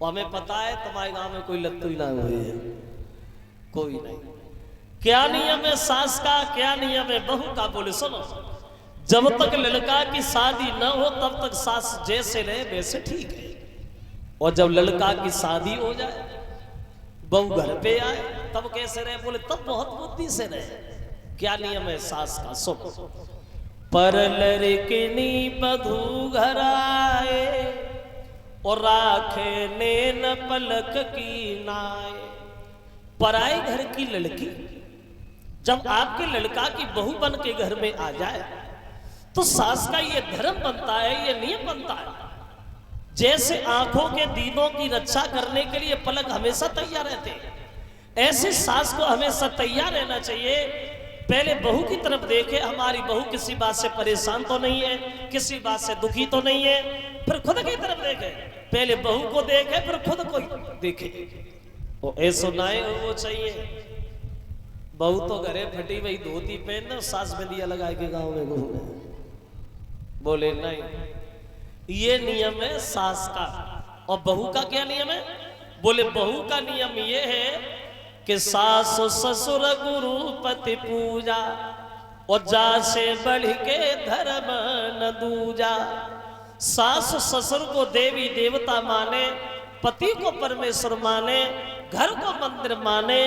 और हमें पता है तुम्हारे गांव में कोई लत्तू ही ना हुए है, कोई नहीं। क्या नियम है सास का, क्या नियम है बहू का? बोले सुनो, जब तक लड़का की शादी न हो तब तक सास जैसे रहे वैसे ठीक है, और जब लड़का की शादी हो जाए बहू घर पे आए तब कैसे रहे? बोले तब बहुत बुद्धि से रहे। क्या नियम है सास का? सुनो, पर लड़किनी बधू घर आए और राखे नैन पलक की नाए। पराए घर की लड़की जब आपके लड़का की बहू बन के घर में आ जाए तो सास का ये धर्म बनता है, ये नियम बनता है। जैसे आंखों के दीदों की रक्षा करने के लिए पलक हमेशा तैयार रहते हैं, ऐसे सास को हमेशा तैयार रहना चाहिए। पहले बहू की तरफ देखे, हमारी बहू किसी बात से परेशान तो नहीं है, किसी बात से दुखी तो नहीं है। फिर खुद की तरफ देखे, पहले बहू को देखे फिर खुद को देखे। वो ऐसा नाए वो चाहिए। बहू तो घरे फटी वही धोती पहन, सास में दिया लगा के गाँव में घूमे। बोले नहीं, ये नियम है सास का। और बहू का क्या नियम है? बोले बहू का नियम ये है कि सास ससुर गुरु पति पूजा, और जा से बढ़ के धर्म न दूजा। सास ससुर को देवी देवता माने, पति को परमेश्वर माने, घर को मंदिर माने।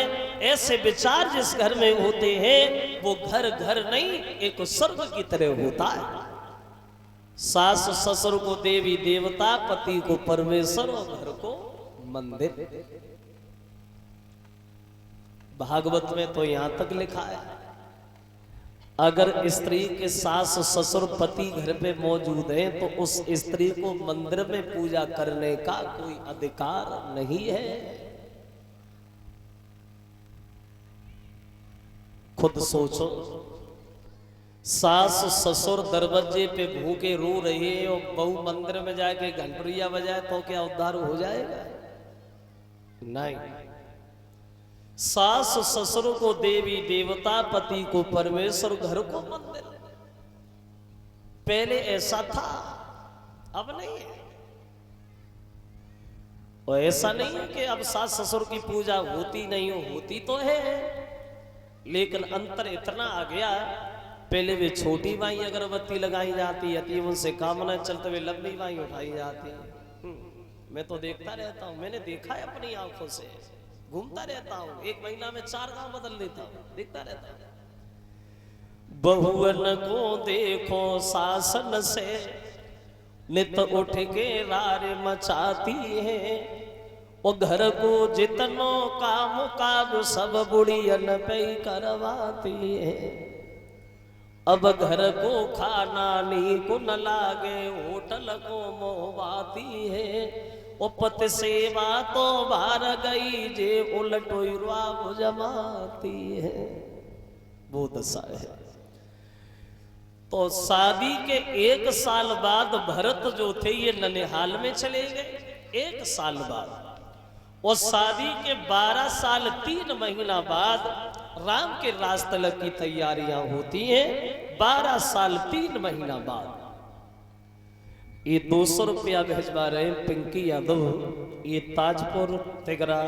ऐसे विचार जिस घर में होते हैं वो घर घर नहीं, एक स्वर्ग की तरह होता है। सास ससुर को देवी देवता, पति को परमेश्वर और घर को मंदिर। भागवत में तो यहां तक लिखा है, अगर स्त्री के सास ससुर पति घर पे मौजूद हैं तो उस स्त्री को मंदिर में पूजा करने का कोई अधिकार नहीं है। खुद सोचो, सास ससुर दरवाजे पे भूखे रो रहे और बहू मंदिर में जाके घंटरिया बजाए तो क्या उद्धार हो जाएगा? नहीं। सास ससुर को देवी देवता, पति को परमेश्वर, घर को मंदिर। पहले ऐसा था, अब नहीं है। और ऐसा नहीं है कि अब सास ससुर की पूजा होती नहीं हो, होती तो है, लेकिन अंतर इतना आ गया। पहले वे छोटी बाई अगरबत्ती लगाई जाती है, उनसे कामना चलते हुए लंबी बाई उठाई जाती है। मैं तो देखता रहता हूं, मैंने देखा है अपनी आंखों से, घूमता रहता हूं, एक महीना में 4 गांव बदल देता हूं, देखता रहता हूं। बहुअन को देखो शासन से नित उठ के रार मचाती है, और घर को जितनो काम काज सब बुढ़ियन पे करवाती है। अब घर को खाना नी को न लागे, होटल को मोहवाती है, ओ पत सेवा तो बार गई जे उलटो रुआब जमाती है। वो दशा है। तो शादी के 1 साल बाद भरत जो थे ये ननिहाल में चले गए, 1 साल बाद। और शादी के 12 साल 3 महीना बाद राम के राज तिलक की तैयारियां होती हैं। 12 साल 3 महीना बाद ये 200 रुपया भेजवा रहे पिंकी यादव, ये ताजपुर तिगरा